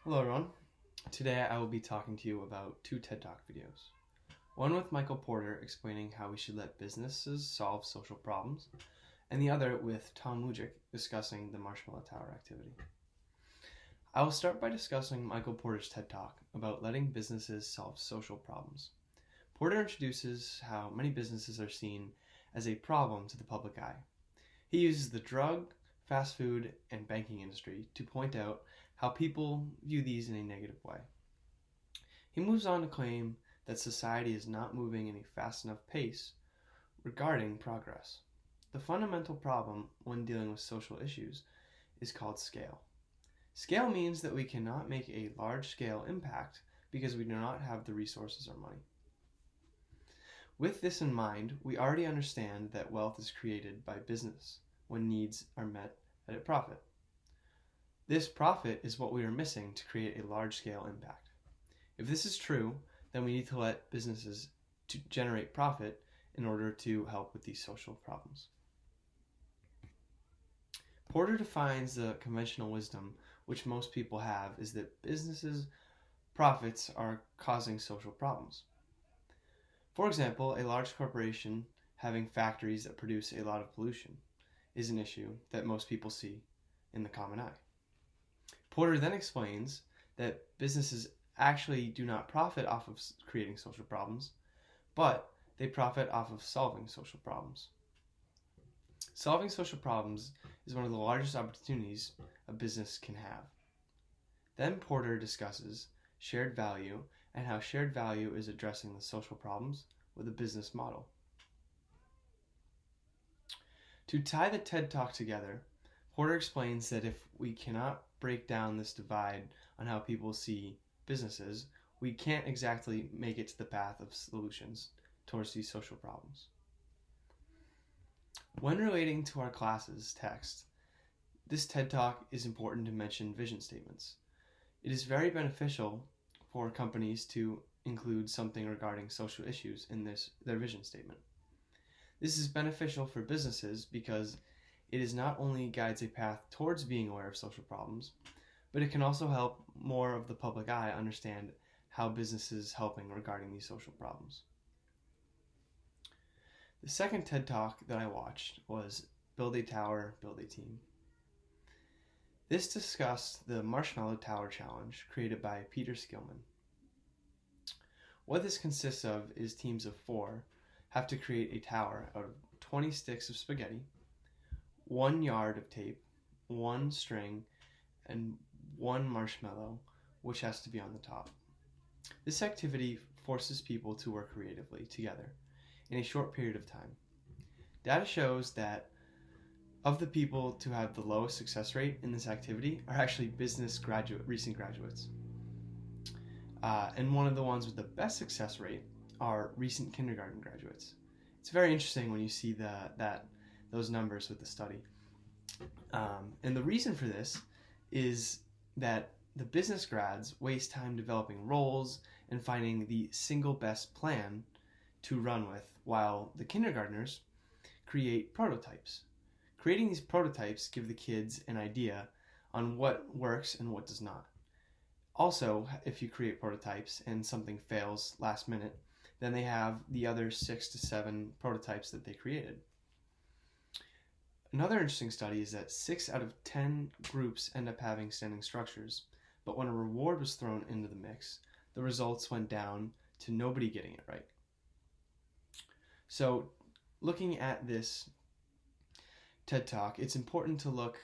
Hello everyone. Today I will be talking to you about two TED Talk videos. One with Michael Porter explaining how we should let businesses solve social problems, and the other with Tom Lujic discussing the Marshmallow Tower activity. I will start by discussing Michael Porter's TED Talk about letting businesses solve social problems. Porter introduces how many businesses are seen as a problem to the public eye. He uses the drug, fast food, and banking industry to point out how people view these in a negative way. He moves on to claim that society is not moving in a fast enough pace regarding progress. The fundamental problem when dealing with social issues is called scale. Scale means that we cannot make a large-scale impact because we do not have the resources or money. With this in mind, we already understand that wealth is created by business when needs are met at a profit. This profit is what we are missing to create a large-scale impact. If this is true, then we need to let businesses to generate profit in order to help with these social problems. Porter defines the conventional wisdom which most people have is that businesses' profits are causing social problems. For example, a large corporation having factories that produce a lot of pollution is an issue that most people see in the common eye. Porter then explains that businesses actually do not profit off of creating social problems, but they profit off of solving social problems. Solving social problems is one of the largest opportunities a business can have. Then Porter discusses shared value and how shared value is addressing the social problems with a business model. To tie the TED Talk together, Porter explains that if we cannot break down this divide on how people see businesses, we can't exactly make it to the path of solutions towards these social problems. When relating to our class's text, this TED Talk is important to mention vision statements. It is very beneficial for companies to include something regarding social issues in their vision statement. This is beneficial for businesses because it is not only guides a path towards being aware of social problems, but it can also help more of the public eye understand how business is helping regarding these social problems. The second TED Talk that I watched was Build a Tower, Build a Team. This discussed the Marshmallow Tower Challenge created by Peter Skillman. What this consists of is teams of 4 have to create a tower out of 20 sticks of spaghetti, 1 yard of tape, 1 string, and 1 marshmallow, which has to be on the top. This activity forces people to work creatively together in a short period of time. Data shows that of the people to have the lowest success rate in this activity are actually recent graduates. And one of the ones with the best success rate are recent kindergarten graduates. It's very interesting when you see those numbers with the study. And the reason for this is that the business grads waste time developing roles and finding the single best plan to run with, while the kindergartners create prototypes. Creating these prototypes give the kids an idea on what works and what does not. Also, if you create prototypes and something fails last minute, then they have the other 6 to 7 prototypes that they created. Another interesting study is that 6 out of 10 groups end up having standing structures, but when a reward was thrown into the mix, the results went down to nobody getting it right. So, looking at this TED Talk, it's important to look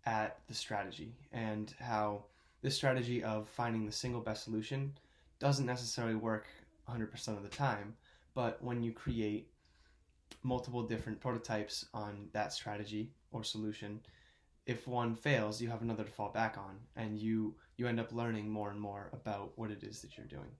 at the strategy and how this strategy of finding the single best solution doesn't necessarily work 100% of the time, but when you create multiple different prototypes on that strategy or solution, if one fails, you have another to fall back on, and you end up learning more and more about what it is that you're doing.